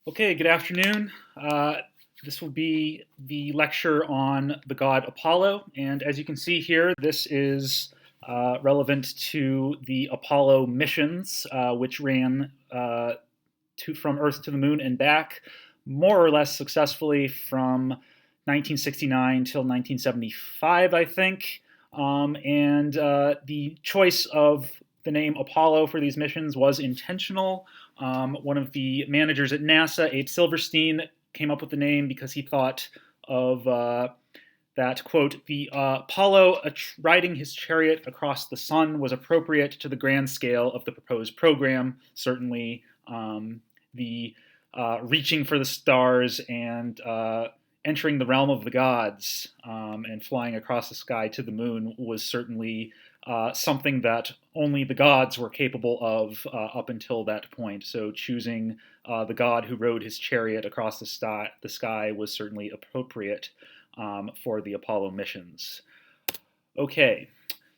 Okay, good afternoon. This will be the lecture on the god Apollo, and as you can see here, this is relevant to the Apollo missions, which ran from Earth to the Moon and back, more or less successfully from 1969 till 1975, I think. And the choice of the name Apollo for these missions was intentional. One of the managers at NASA, Abe Silverstein, came up with the name because he thought of that, quote, the Apollo riding his chariot across the sun was appropriate to the grand scale of the proposed program. Certainly, the reaching for the stars and entering the realm of the gods and flying across the sky to the moon was certainly something that only the gods were capable of up until that point. So choosing the god who rode his chariot across the sky was certainly appropriate for the Apollo missions. Okay,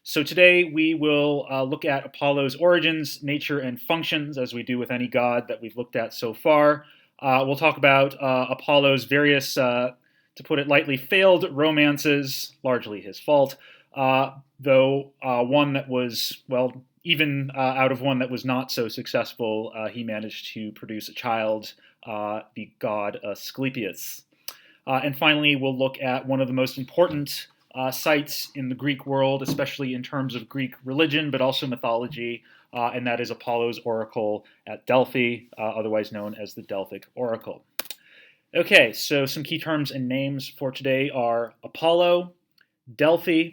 so today we will look at Apollo's origins, nature, and functions, as we do with any god that we've looked at so far. We'll talk about Apollo's various, to put it lightly, failed romances, largely his fault, though one that was, well, even out of one that was not so successful, he managed to produce a child, the god Asclepius. And finally, we'll look at one of the most important sites in the Greek world, especially in terms of Greek religion, but also mythology, and that is Apollo's oracle at Delphi, otherwise known as the Delphic Oracle. Okay, so some key terms and names for today are Apollo, Delphi,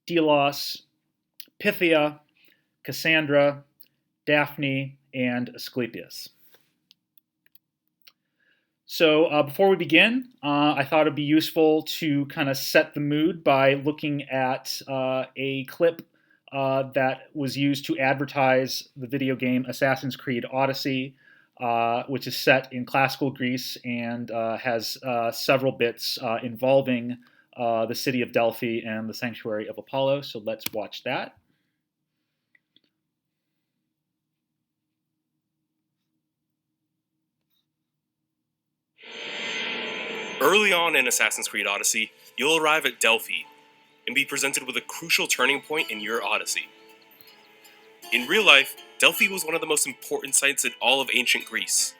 Delos, Pythia, Cassandra, Daphne, and Asclepius. So before we begin, I thought it'd be useful to kind of set the mood by looking at a clip that was used to advertise the video game Assassin's Creed Odyssey, which is set in classical Greece and has several bits involving the city of Delphi and the sanctuary of Apollo. So let's watch that. Early on in Assassin's Creed Odyssey, you'll arrive at Delphi and be presented with a crucial turning point in your Odyssey. In real life, Delphi was one of the most important sites in all of ancient Greece.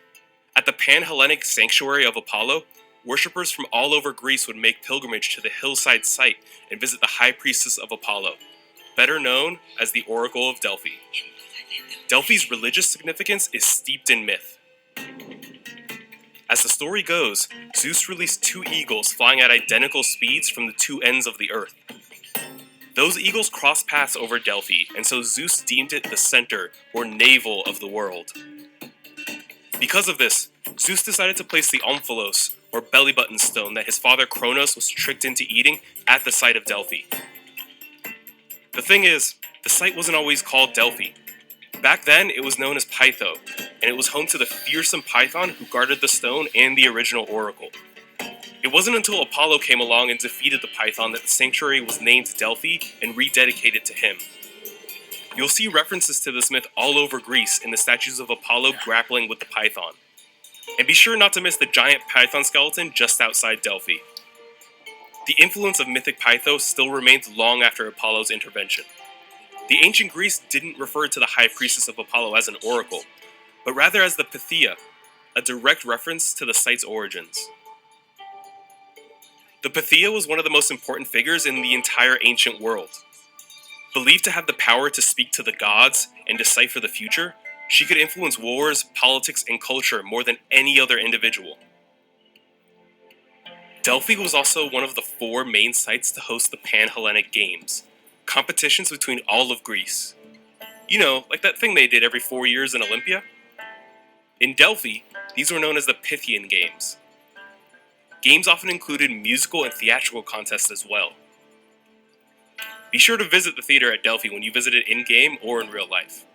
At the Pan-Hellenic sanctuary of Apollo, worshippers from all over Greece would make pilgrimage to the hillside site and visit the high priestess of Apollo, better known as the Oracle of Delphi. Delphi's religious significance is steeped in myth. As the story goes, Zeus released two eagles flying at identical speeds from the two ends of the earth. Those eagles crossed paths over Delphi, and so Zeus deemed it the center, or navel, of the world. Because of this, Zeus decided to place the omphalos, or belly button stone that his father Kronos was tricked into eating, at the site of Delphi. The thing is, the site wasn't always called Delphi. Back then, it was known as Pytho, and it was home to the fearsome Python who guarded the stone and the original oracle. It wasn't until Apollo came along and defeated the Python that the sanctuary was named Delphi and rededicated to him. You'll see references to this myth all over Greece in the statues of Apollo grappling with the Python. And be sure not to miss the giant Python skeleton just outside Delphi. The influence of mythic Pythos still remains long after Apollo's intervention. The ancient Greece didn't refer to the high priestess of Apollo as an oracle, but rather as the Pythia, a direct reference to the site's origins. The Pythia was one of the most important figures in the entire ancient world. Believed to have the power to speak to the gods and decipher the future, she could influence wars, politics, and culture more than any other individual. Delphi was also one of the four main sites to host the Pan-Hellenic Games, competitions between all of Greece. You know, like that thing they did every 4 years in Olympia? In Delphi, these were known as the Pythian Games. Games often included musical and theatrical contests as well. Be sure to visit the theater at Delphi when you visit it in-game or in real life.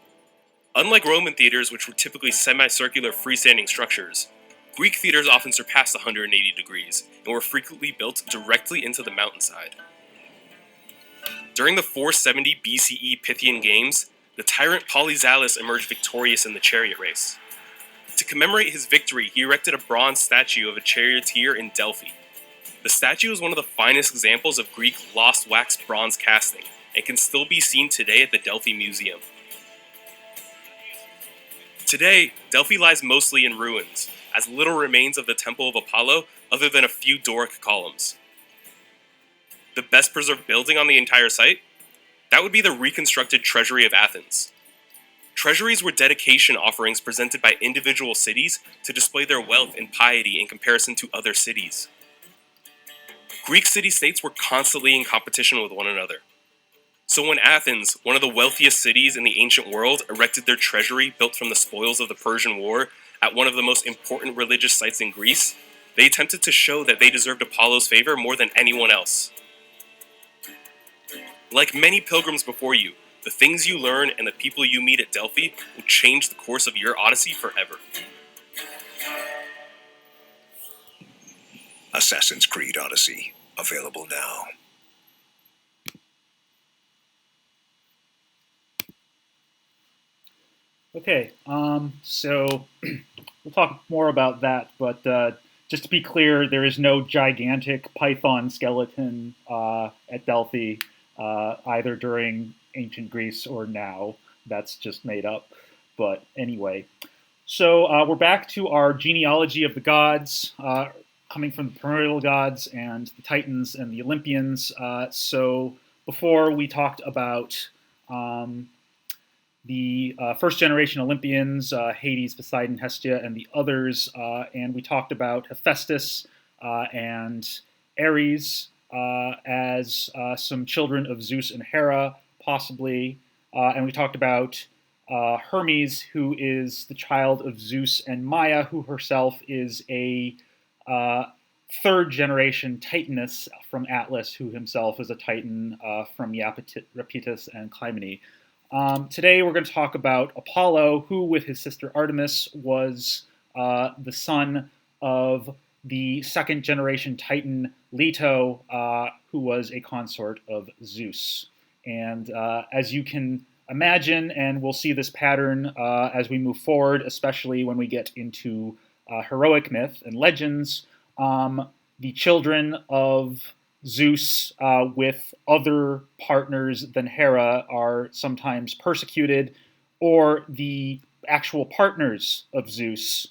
Unlike Roman theaters, which were typically semicircular freestanding structures, Greek theaters often surpassed 180 degrees and were frequently built directly into the mountainside. During the 470 BCE Pythian Games, the tyrant Polyzalus emerged victorious in the chariot race. To commemorate his victory, he erected a bronze statue of a charioteer in Delphi. The statue is one of the finest examples of Greek lost wax bronze casting, and can still be seen today at the Delphi Museum. Today, Delphi lies mostly in ruins, as little remains of the Temple of Apollo other than a few Doric columns. The best preserved building on the entire site? That would be the reconstructed Treasury of Athens. Treasuries were dedication offerings presented by individual cities to display their wealth and piety in comparison to other cities. Greek city-states were constantly in competition with one another. So when Athens, one of the wealthiest cities in the ancient world, erected their treasury built from the spoils of the Persian War at one of the most important religious sites in Greece, they attempted to show that they deserved Apollo's favor more than anyone else. Like many pilgrims before you, the things you learn and the people you meet at Delphi will change the course of your Odyssey forever. Assassin's Creed Odyssey, available now. Okay, so we'll talk more about that, but just to be clear, there is no gigantic python skeleton at Delphi, either during ancient Greece or now. That's just made up. But anyway, so we're back to our genealogy of the gods, coming from the primordial gods and the Titans and the Olympians. So before we talked about the first generation Olympians, Hades, Poseidon, Hestia, and the others, and we talked about Hephaestus and Ares as some children of Zeus and Hera, possibly, and we talked about Hermes, who is the child of Zeus and Maia, who herself is a third generation Titaness from Atlas, who himself is a Titan from Iapetus and Clymene. Today we're going to talk about Apollo, who with his sister Artemis was the son of the second generation Titan Leto, who was a consort of Zeus. And as you can imagine, and we'll see this pattern as we move forward, especially when we get into heroic myth and legends, the children of Zeus with other partners than Hera are sometimes persecuted, or the actual partners of Zeus,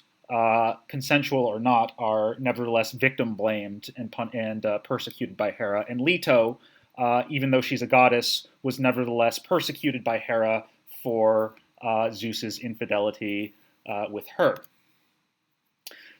consensual or not, are nevertheless victim blamed and persecuted by Hera. And Leto, even though she's a goddess, was nevertheless persecuted by Hera for Zeus's infidelity with her.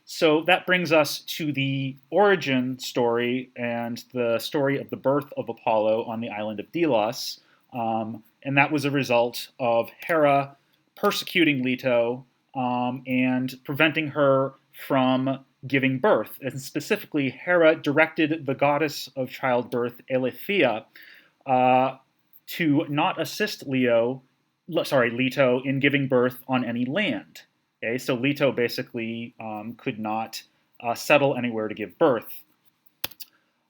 So that brings us to the origin story and the story of the birth of Apollo on the island of Delos. And that was a result of Hera persecuting Leto and preventing her from giving birth. And specifically, Hera directed the goddess of childbirth, Eileithyia, to not assist Leto in giving birth on any land. Okay, so Leto basically could not settle anywhere to give birth.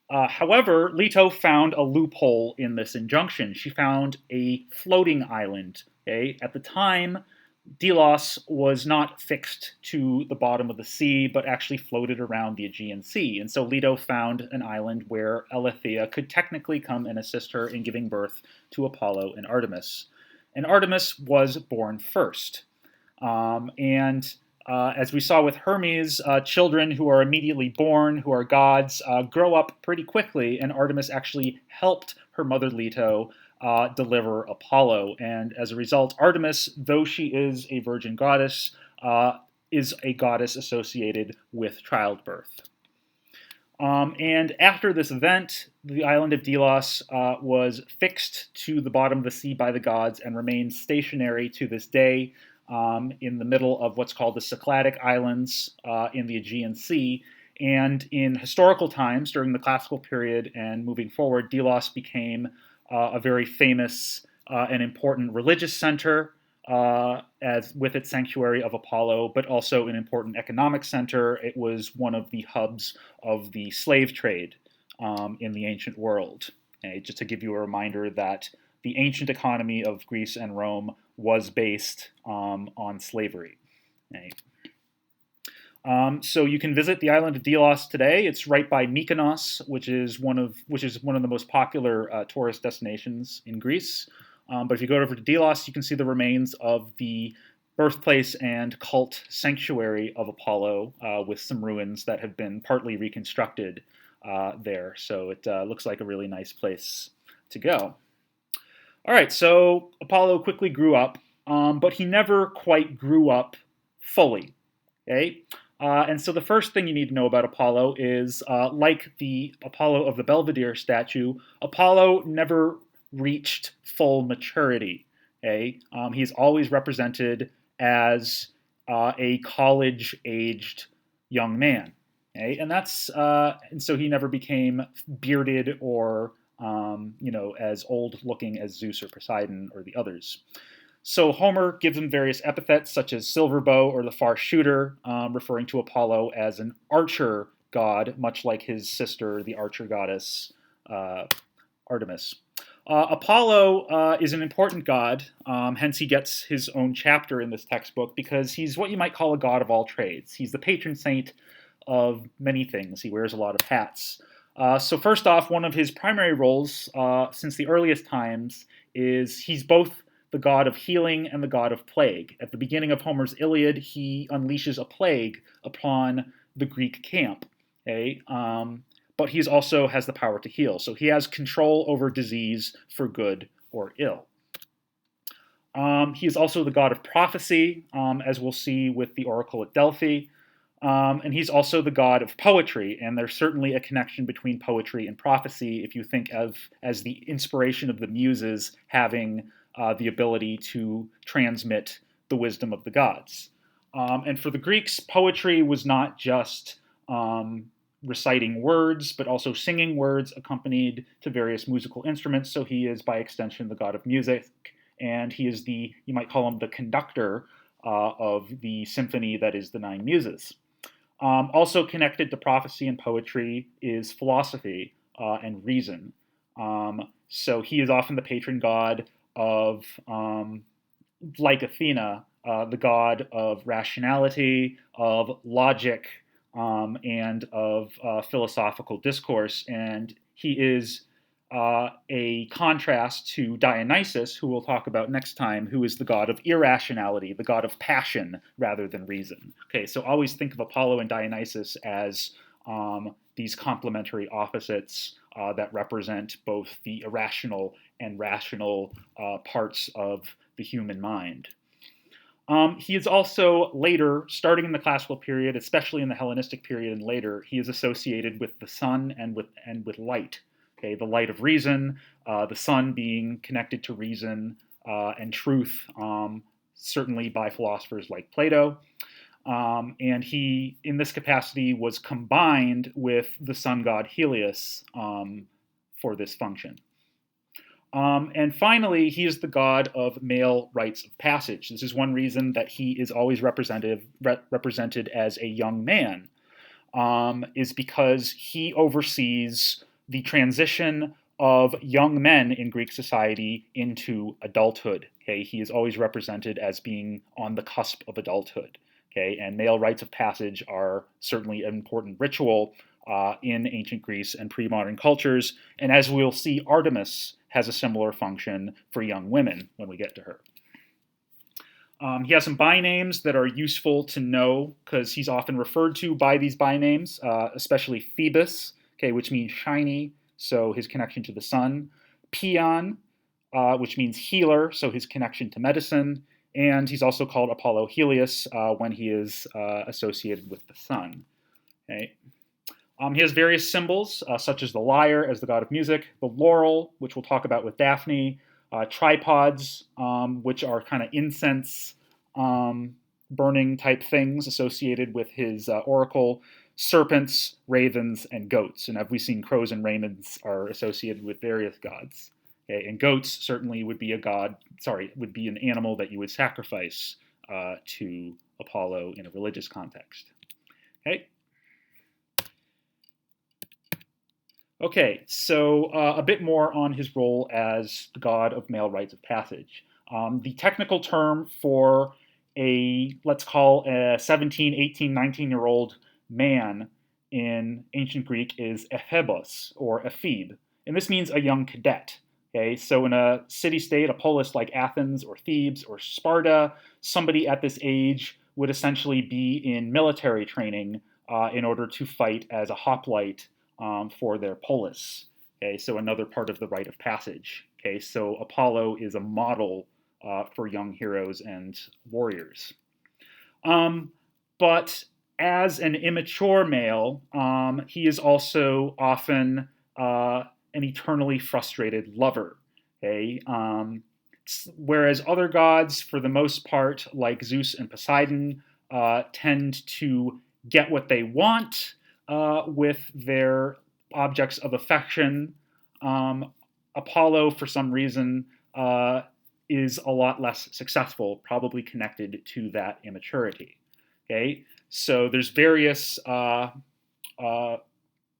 However, Leto found a loophole in this injunction. She found a floating island. Okay? At the time, Delos was not fixed to the bottom of the sea, but actually floated around the Aegean Sea. And so Leto found an island where Eileithyia could technically come and assist her in giving birth to Apollo and Artemis. And Artemis was born first. As we saw with Hermes, children who are immediately born, who are gods, grow up pretty quickly, and Artemis actually helped her mother Leto deliver Apollo. And as a result, Artemis, though she is a virgin goddess, is a goddess associated with childbirth. And after this event, the island of Delos was fixed to the bottom of the sea by the gods and remains stationary to this day, in the middle of what's called the Cycladic Islands in the Aegean Sea. And in historical times, during the classical period and moving forward, Delos became a very famous and important religious center, as with its sanctuary of Apollo, but also an important economic center. It was one of the hubs of the slave trade in the ancient world. Okay, just to give you a reminder that the ancient economy of Greece and Rome was based on slavery. Okay. So you can visit the island of Delos today. It's right by Mykonos, which is one of the most popular tourist destinations in Greece. But if you go over to Delos, you can see the remains of the birthplace and cult sanctuary of Apollo, with some ruins that have been partly reconstructed there. So it looks like a really nice place to go. All right, so Apollo quickly grew up, but he never quite grew up fully. Okay? And so the first thing you need to know about Apollo is, like the Apollo of the Belvedere statue, Apollo never reached full maturity. Okay? He's always represented as a college-aged young man. Okay? And so he never became bearded or as old-looking as Zeus or Poseidon or the others. So Homer gives him various epithets such as silver bow or the far shooter, referring to Apollo as an archer god, much like his sister, the archer goddess Artemis. Apollo is an important god, hence he gets his own chapter in this textbook because he's what you might call a god of all trades. He's the patron saint of many things. He wears a lot of hats. So first off, one of his primary roles since the earliest times is he's both the god of healing and the god of plague. At the beginning of Homer's Iliad, he unleashes a plague upon the Greek camp. Okay? But he also has the power to heal. So he has control over disease for good or ill. He is also the god of prophecy, as we'll see with the oracle at Delphi. And he's also the god of poetry, and there's certainly a connection between poetry and prophecy if you think of as the inspiration of the muses having the ability to transmit the wisdom of the gods. And for the Greeks, poetry was not just reciting words, but also singing words accompanied to various musical instruments. So he is, by extension, the god of music, and he is you might call him the conductor of the symphony that is the Nine Muses. Also connected to prophecy and poetry is philosophy and reason. So he is often the patron god of, like Athena, the god of rationality, of logic, and of philosophical discourse. And he is a contrast to Dionysus, who we'll talk about next time, who is the god of irrationality, the god of passion rather than reason. Okay, so always think of Apollo and Dionysus as these complementary opposites that represent both the irrational and rational parts of the human mind. He is also later, starting in the classical period, especially in the Hellenistic period and later, he is associated with the sun and with light. Okay, the light of reason, the sun being connected to reason and truth, certainly by philosophers like Plato. And he, in this capacity, was combined with the sun god Helios for this function. And finally, he is the god of male rites of passage. This is one reason that he is always represented as a young man, is because he oversees the transition of young men in Greek society into adulthood. Okay, he is always represented as being on the cusp of adulthood. Okay, and male rites of passage are certainly an important ritual in ancient Greece and pre-modern cultures. And as we'll see, Artemis has a similar function for young women when we get to her. He has some bynames that are useful to know because he's often referred to by these bynames, especially Phoebus, okay, which means shiny, so his connection to the sun. Pion, which means healer, so his connection to medicine. And he's also called Apollo Helios when he is associated with the sun. Okay. He has various symbols, such as the lyre as the god of music, the laurel, which we'll talk about with Daphne, tripods, which are kind of incense burning type things associated with his oracle, serpents, ravens, and goats. And as we've seen, crows and ravens are associated with various gods. Okay, and goats certainly would be would be an animal that you would sacrifice to Apollo in a religious context. Okay. Okay, so a bit more on his role as the god of male rites of passage. The technical term for let's call a 17, 18, 19-year-old man in ancient Greek is ephebos, or ephebe. And this means a young cadet. Okay, so in a city-state, a polis like Athens or Thebes or Sparta, somebody at this age would essentially be in military training in order to fight as a hoplite for their polis. Okay, so another part of the Rite of Passage. Okay, so Apollo is a model for young heroes and warriors. But as an immature male, he is also often an eternally frustrated lover. Okay? Whereas other gods, for the most part, like Zeus and Poseidon, tend to get what they want with their objects of affection, Apollo, for some reason, is a lot less successful, probably connected to that immaturity. Okay, so there's various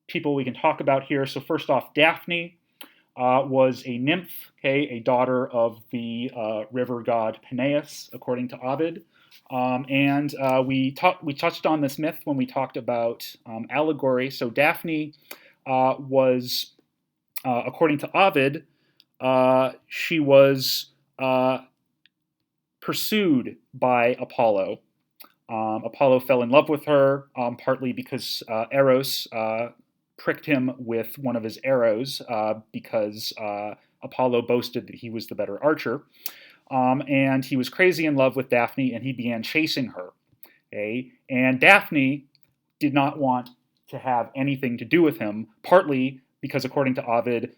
people we can talk about here. So first off, Daphne was a nymph, okay, a daughter of the river god Peneus, according to Ovid. And we touched on this myth when we talked about allegory. So Daphne was, according to Ovid, she was pursued by Apollo. Apollo fell in love with her, partly because Eros pricked him with one of his arrows because Apollo boasted that he was the better archer. And he was crazy in love with Daphne, and he began chasing her. Okay? And Daphne did not want to have anything to do with him, partly because, according to Ovid,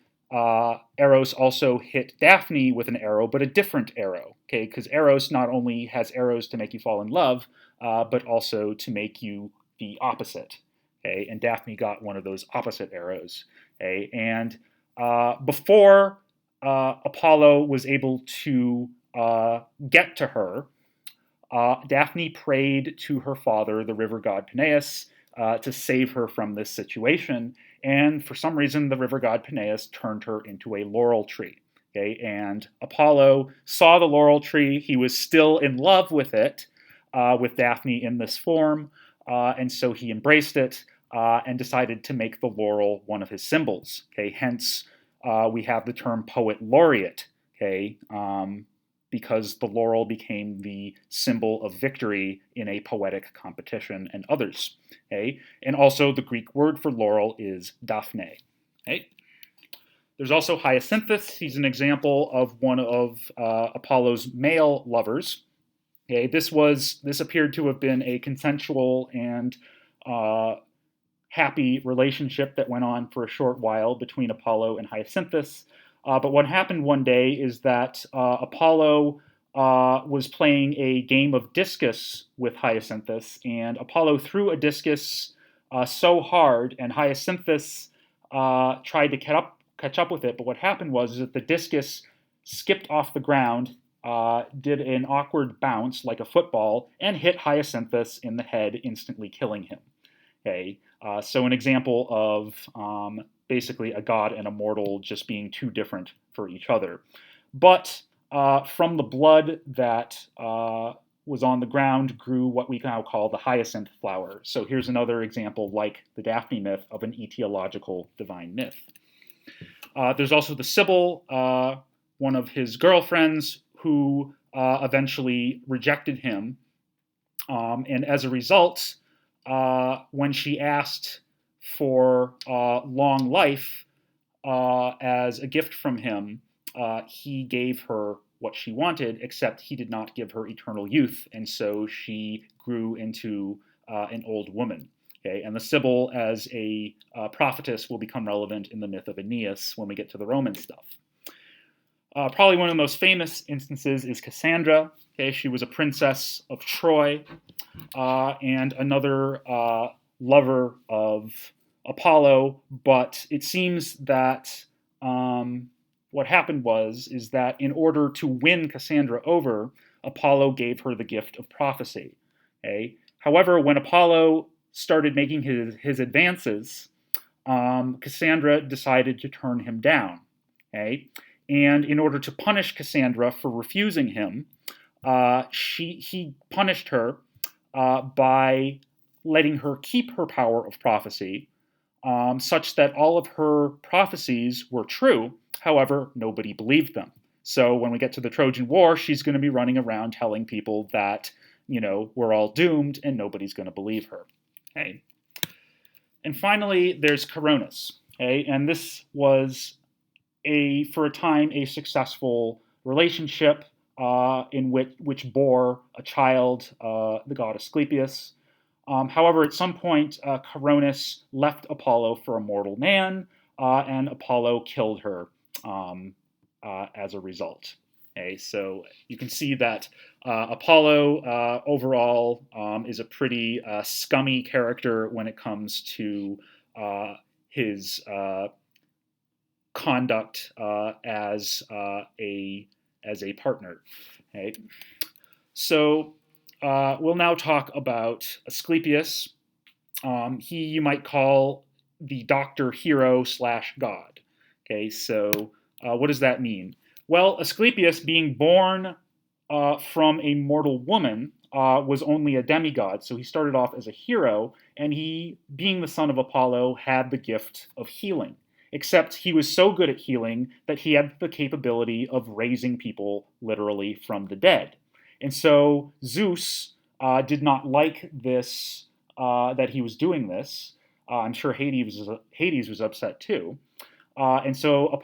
Eros also hit Daphne with an arrow, but a different arrow. Okay, because Eros not only has arrows to make you fall in love, but also to make you the opposite. Okay, and Daphne got one of those opposite arrows. Okay, and before Apollo was able to get to her, Daphne prayed to her father, the river god Peneus, to save her from this situation. And for some reason, the river god Peneus turned her into a laurel tree. Okay, and Apollo saw the laurel tree. He was still in love with it, with Daphne in this form, and so he embraced it and decided to make the laurel one of his symbols. Okay, hence we have the term poet laureate. Okay, because the laurel became the symbol of victory in a poetic competition and others. Okay? And also the Greek word for laurel is daphne. Okay? There's also Hyacinthus. He's an example of one of Apollo's male lovers. Okay? This appeared to have been a consensual and happy relationship that went on for a short while between Apollo and Hyacinthus. But what happened one day is that Apollo was playing a game of discus with Hyacinthus, and Apollo threw a discus so hard, and Hyacinthus tried to catch up with it. But what happened was that the discus skipped off the ground, did an awkward bounce like a football, and hit Hyacinthus in the head, instantly killing him. Okay, so an example of basically a god and a mortal just being too different for each other. But from the blood that was on the ground grew what we now call the hyacinth flower. So here's another example, like the Daphne myth, of an etiological divine myth. There's also the Sibyl, one of his girlfriends, who eventually rejected him. And as a result, when she asked for long life as a gift from him, he gave her what she wanted, except he did not give her eternal youth, and so she grew into an old woman. Okay? And the Sibyl as a prophetess will become relevant in the myth of Aeneas when we get to the Roman stuff. Probably one of the most famous instances is Cassandra. Okay? She was a princess of Troy and another lover of Apollo, but it seems that what happened is that in order to win Cassandra over, Apollo gave her the gift of prophecy. Okay? However, when Apollo started making his advances, Cassandra decided to turn him down. Okay? And in order to punish Cassandra for refusing him, he punished her by letting her keep her power of prophecy, such that all of her prophecies were true. However, nobody believed them. So when we get to the Trojan War, she's going to be running around telling people that, we're all doomed and nobody's going to believe her. Okay. And finally, there's Coronis. Okay, and this was for a time, a successful relationship in which bore a child, the god Asclepius. However, at some point, Coronis left Apollo for a mortal man, and Apollo killed her as a result. Okay, so you can see that Apollo overall is a pretty scummy character when it comes to his conduct as a partner. Okay? So we'll now talk about Asclepius. He you might call the doctor hero / god. Okay, so what does that mean? Well, Asclepius, being born from a mortal woman, was only a demigod. So he started off as a hero, and he, being the son of Apollo, had the gift of healing. Except he was so good at healing that he had the capability of raising people literally from the dead. And so Zeus did not like this, that he was doing this. I'm sure Hades was upset too. And so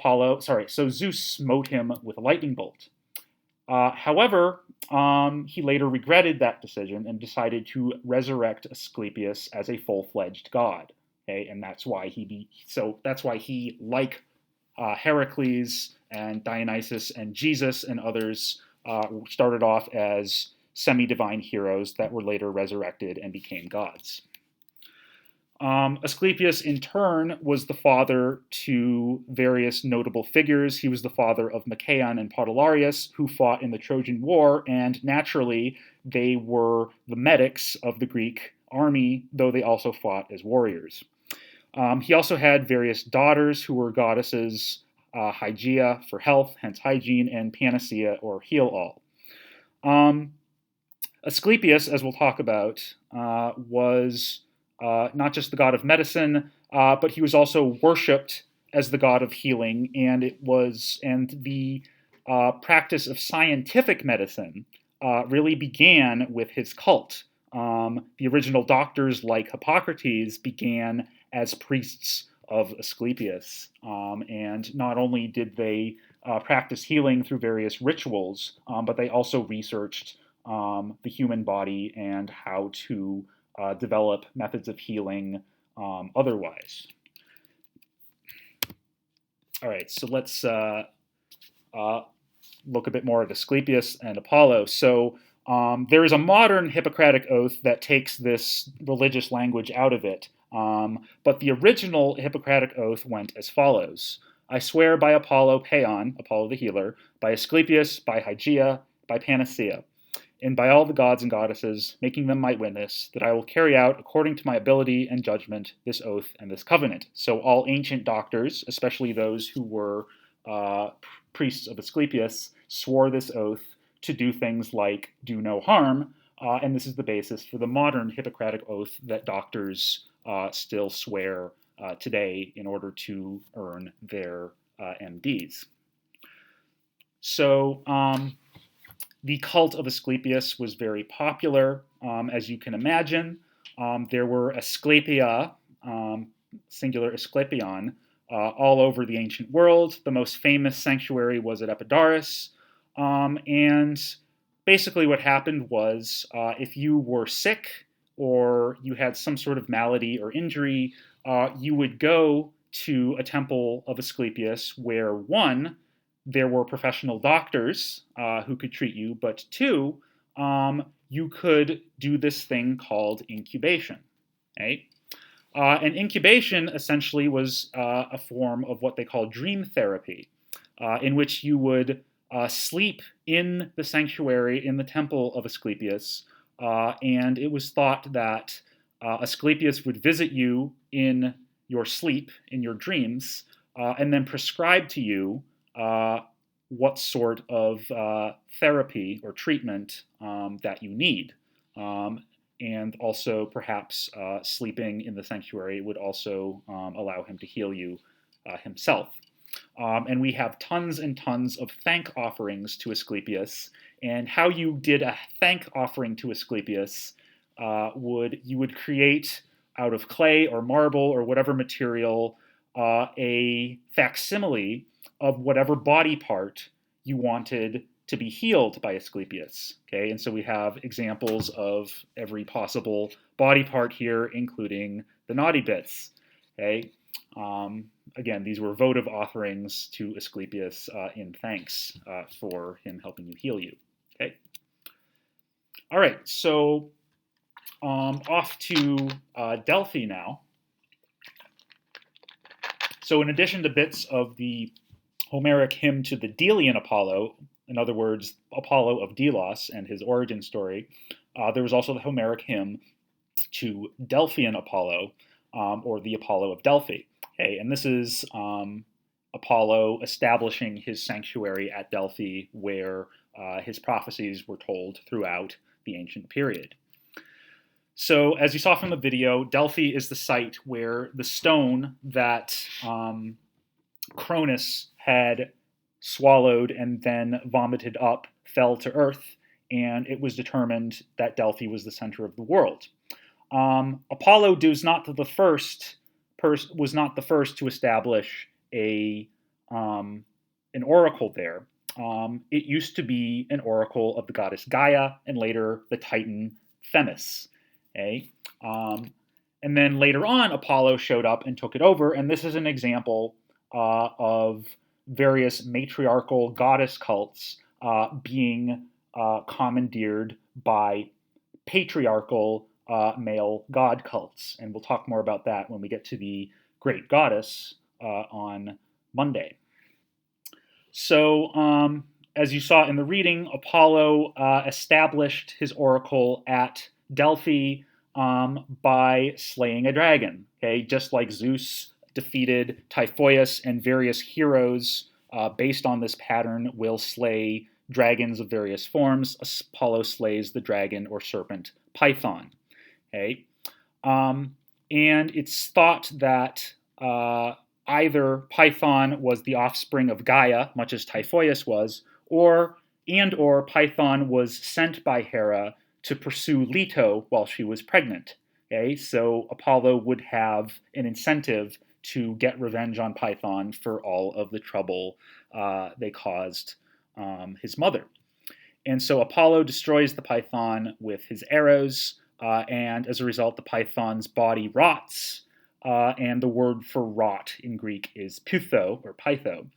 so Zeus smote him with a lightning bolt. However, he later regretted that decision and decided to resurrect Asclepius as a full-fledged god. Okay, and that's why he, like Heracles and Dionysus and Jesus and others, started off as semi-divine heroes that were later resurrected and became gods. Asclepius, in turn, was the father to various notable figures. He was the father of Machaon and Podalirius, who fought in the Trojan War, and naturally, they were the medics of the Greek army, though they also fought as warriors. He also had various daughters who were goddesses, Hygeia for health, hence hygiene, and Panacea or heal all. Asclepius, as we'll talk about, was not just the god of medicine, but he was also worshipped as the god of healing, and the practice of scientific medicine really began with his cult. The original doctors, like Hippocrates, began as priests of Asclepius, and not only did they practice healing through various rituals, but they also researched the human body and how to develop methods of healing otherwise. All right, so let's look a bit more at Asclepius and Apollo. So there is a modern Hippocratic Oath that takes this religious language out of it, but the original Hippocratic Oath went as follows. I swear by Apollo Paeon, Apollo the healer, by Asclepius, by Hygeia, by Panacea, and by all the gods and goddesses, making them my witness, that I will carry out, according to my ability and judgment, this oath and this covenant. So all ancient doctors, especially those who were priests of Asclepius, swore this oath to do things like do no harm, and this is the basis for the modern Hippocratic Oath that doctors still swear today in order to earn their MDs. So the cult of Asclepius was very popular, as you can imagine. There were Asclepia, singular Asclepion, all over the ancient world. The most famous sanctuary was at Epidaurus, and basically what happened was if you were sick or you had some sort of malady or injury, you would go to a temple of Asclepius where, one, there were professional doctors who could treat you, but two, you could do this thing called incubation. Right? And incubation essentially was a form of what they call dream therapy, in which you would sleep in the sanctuary in the temple of Asclepius, and it was thought that Asclepius would visit you in your sleep, in your dreams, and then prescribe to you what sort of therapy or treatment that you need. And also perhaps sleeping in the sanctuary would also allow him to heal you himself. And we have tons and tons of thank offerings to Asclepius. And how you did a thank offering to Asclepius you would create out of clay or marble or whatever material a facsimile of whatever body part you wanted to be healed by Asclepius. Okay, and so we have examples of every possible body part here, including the naughty bits. Okay, again, these were votive offerings to Asclepius in thanks for him helping you heal you. Okay, all right, so off to Delphi now. So in addition to bits of the Homeric hymn to the Delian Apollo, in other words, Apollo of Delos and his origin story, there was also the Homeric hymn to Delphian Apollo, or the Apollo of Delphi. Okay, and this is Apollo establishing his sanctuary at Delphi, where his prophecies were told throughout the ancient period. So as you saw from the video, Delphi is the site where the stone that Cronus had swallowed and then vomited up fell to earth, and it was determined that Delphi was the center of the world. Apollo was not the first to establish an oracle there. It used to be an oracle of the goddess Gaia and later the Titan Themis. Okay? And then later on, Apollo showed up and took it over, and this is an example of various matriarchal goddess cults being commandeered by patriarchal male god cults. And we'll talk more about that when we get to the great goddess on Monday. So as you saw in the reading, Apollo established his oracle at Delphi by slaying a dragon. Okay, just like Zeus defeated Typhoeus, and various heroes based on this pattern will slay dragons of various forms. Apollo slays the dragon or serpent Python. Okay, and it's thought that either Python was the offspring of Gaia, much as Typhoeus was, or Python was sent by Hera to pursue Leto while she was pregnant. Okay, so Apollo would have an incentive to get revenge on Python for all of the trouble they caused his mother. And so Apollo destroys the Python with his arrows, and as a result, the Python's body rots, and the word for rot in Greek is pytho, or pytho,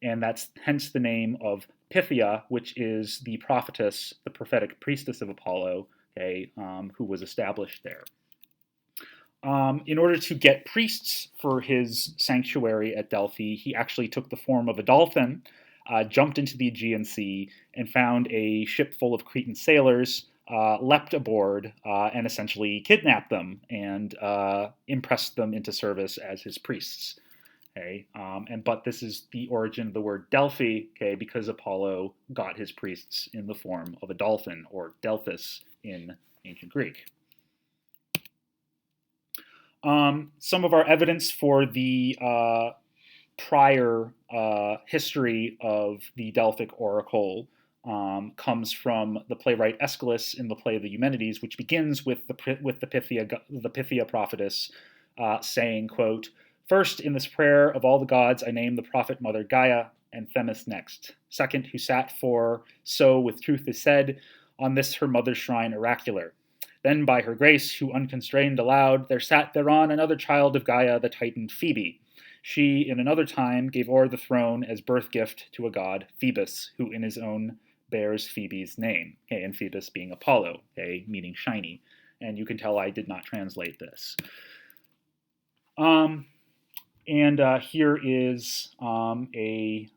and that's hence the name of Pythia, which is the prophetess, the prophetic priestess of Apollo, okay, who was established there. In order to get priests for his sanctuary at Delphi, he actually took the form of a dolphin, jumped into the Aegean Sea, and found a ship full of Cretan sailors, leapt aboard, and essentially kidnapped them and impressed them into service as his priests. Okay, but this is the origin of the word Delphi, okay, because Apollo got his priests in the form of a dolphin, or Delphis in ancient Greek. Some of our evidence for the prior history of the Delphic oracle comes from the playwright Aeschylus in the play of the Eumenides, which begins with the Pythia prophetess saying, quote, "First, in this prayer of all the gods, I name the prophet mother Gaia, and Themis next. Second, who sat for, so with truth is said, on this her mother's shrine oracular. Then by her grace, who unconstrained allowed, there sat thereon another child of Gaia, the Titan Phoebe. She, in another time, gave o'er the throne as birth gift to a god, Phoebus, who in his own bears Phoebe's name." Okay, and Phoebus being Apollo, okay, meaning shiny. And you can tell I did not translate this. And here is a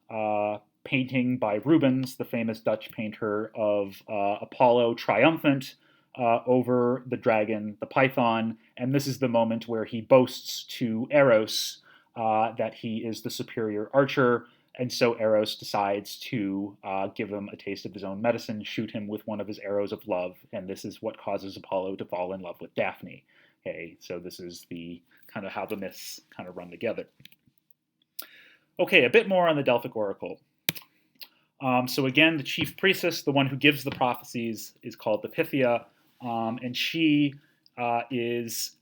painting by Rubens, the famous Dutch painter, of Apollo triumphant over the dragon, the python, and this is the moment where he boasts to Eros that he is the superior archer, And so Eros decides to give him a taste of his own medicine, shoot him with one of his arrows of love, and this is what causes Apollo to fall in love with Daphne. Okay, so this is the kind of how the myths kind of run together. Okay, a bit more on the Delphic Oracle. So again, the chief priestess, the one who gives the prophecies, is called the Pythia, and she is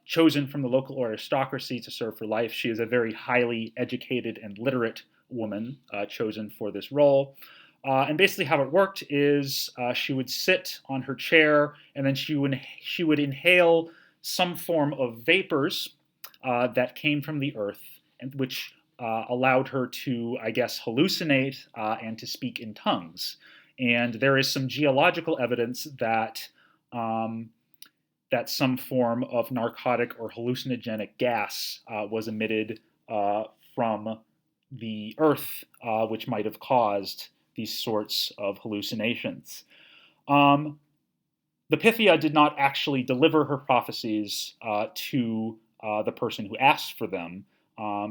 chosen from the local aristocracy to serve for life. She is a very highly educated and literate woman chosen for this role. And basically how it worked is she would sit on her chair, and then she would inhale some form of vapors that came from the earth, and which allowed her to, I guess, hallucinate and to speak in tongues. And there is some geological evidence that that some form of narcotic or hallucinogenic gas was emitted from the earth, which might have caused these sorts of hallucinations. The Pythia did not actually deliver her prophecies to the person who asked for them.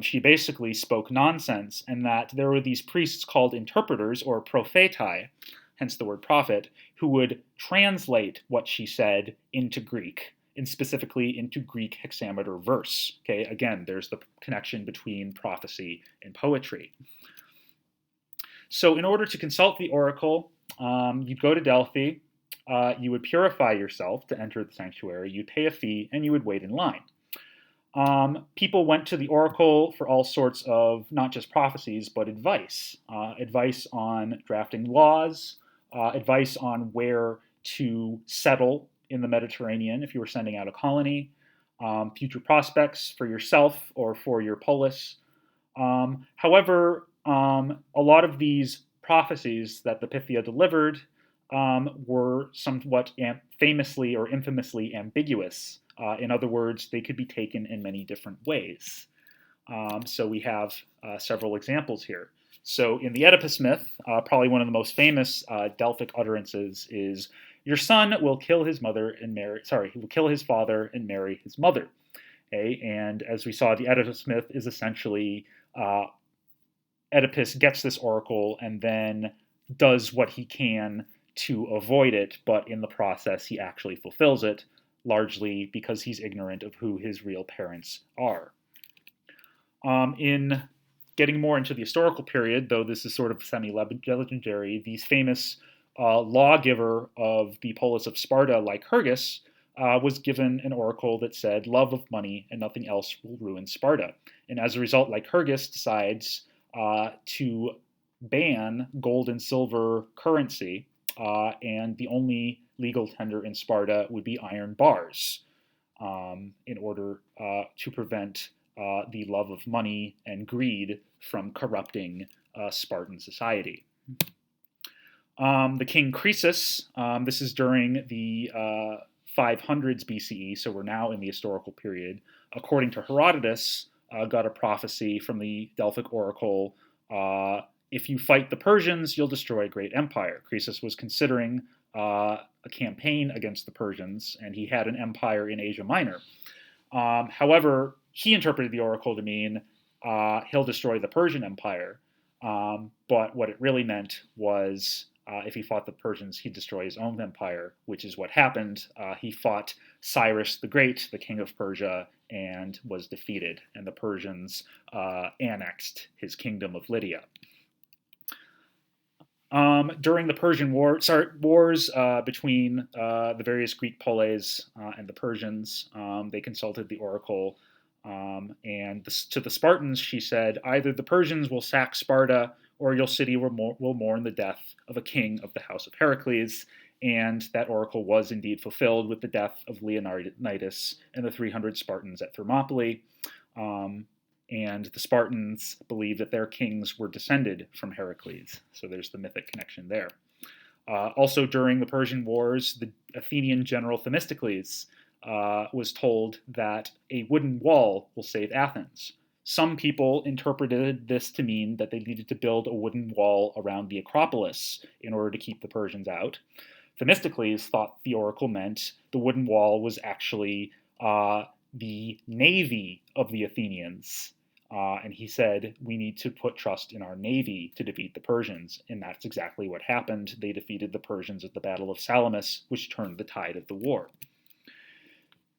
She basically spoke nonsense, and that there were these priests called interpreters, or prophetai, hence the word prophet, who would translate what she said into Greek, and specifically into Greek hexameter verse. Okay, again, there's the connection between prophecy and poetry. So in order to consult the oracle, you'd go to Delphi, you would purify yourself to enter the sanctuary, you'd pay a fee, and you would wait in line. People went to the oracle for all sorts of, not just prophecies, but advice. Advice on drafting laws, advice on where to settle in the Mediterranean if you were sending out a colony, future prospects for yourself or for your polis. However, a lot of these prophecies that the Pythia delivered were somewhat famously or infamously ambiguous. In other words, they could be taken in many different ways. So we have several examples here. So in the Oedipus myth, probably one of the most famous Delphic utterances is, "Your son will kill his mother and marry. Sorry, he will kill his father and marry his mother." Okay, and as we saw, the Oedipus myth is essentially Oedipus gets this oracle and then does what he can to avoid it, but in the process he actually fulfills it, largely because he's ignorant of who his real parents are. In getting more into the historical period, though this is sort of semi-legendary, the famous lawgiver of the polis of Sparta, Lycurgus, was given an oracle that said, "Love of money and nothing else will ruin Sparta." And as a result, Lycurgus decides to ban gold and silver currency, and the only legal tender in Sparta would be iron bars, in order to prevent the love of money and greed from corrupting Spartan society. The king Croesus, this is during the 500s BCE, so we're now in the historical period, according to Herodotus, got a prophecy from the Delphic oracle, if you fight the Persians, you'll destroy a great empire. Croesus was considering a campaign against the Persians, and he had an empire in Asia Minor. However, he interpreted the oracle to mean he'll destroy the Persian Empire, but what it really meant was if he fought the Persians, he'd destroy his own empire, which is what happened. He fought Cyrus the Great, the king of Persia, and was defeated, and the Persians annexed his kingdom of Lydia. During the Persian wars between the various Greek polis and the Persians, they consulted the oracle, and to the Spartans she said, "Either the Persians will sack Sparta, or your city will mourn the death of a king of the house of Heracles." And that oracle was indeed fulfilled with the death of Leonidas and the 300 Spartans at Thermopylae. And the Spartans believed that their kings were descended from Heracles. So there's the mythic connection there. Also during the Persian Wars, the Athenian general Themistocles was told that a wooden wall will save Athens. Some people interpreted this to mean that they needed to build a wooden wall around the Acropolis in order to keep the Persians out. Themistocles thought the oracle meant the wooden wall was actually the navy of the Athenians, And he said, we need to put trust in our navy to defeat the Persians. And that's exactly what happened. They defeated the Persians at the Battle of Salamis, which turned the tide of the war.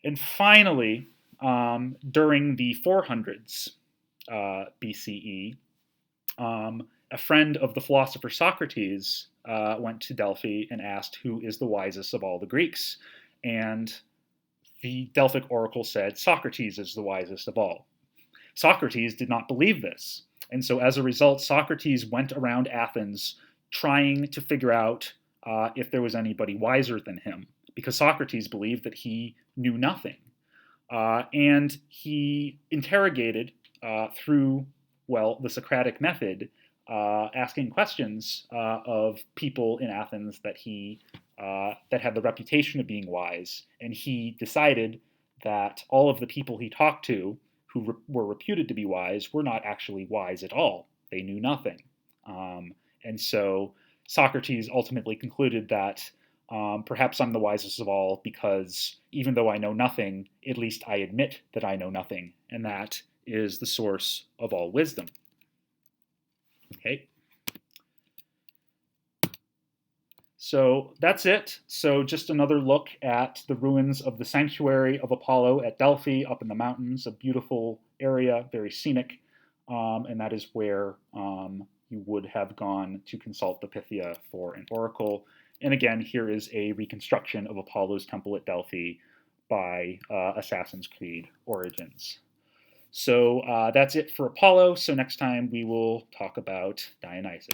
And finally, during the 400s BCE, a friend of the philosopher Socrates went to Delphi and asked, who is the wisest of all the Greeks? And the Delphic oracle said, Socrates is the wisest of all. Socrates did not believe this. And so as a result, Socrates went around Athens trying to figure out if there was anybody wiser than him, because Socrates believed that he knew nothing. And he interrogated through, the Socratic method, asking questions of people in Athens that that had the reputation of being wise. And he decided that all of the people he talked to who were reputed to be wise were not actually wise at all. They knew nothing. And so Socrates ultimately concluded that perhaps I'm the wisest of all because even though I know nothing, at least I admit that I know nothing, and that is the source of all wisdom. Okay. So that's it. So just another look at the ruins of the sanctuary of Apollo at Delphi up in the mountains, a beautiful area, very scenic, and that is where you would have gone to consult the Pythia for an oracle. And again, here is a reconstruction of Apollo's temple at Delphi by Assassin's Creed Origins. So that's it for Apollo. So next time we will talk about Dionysus.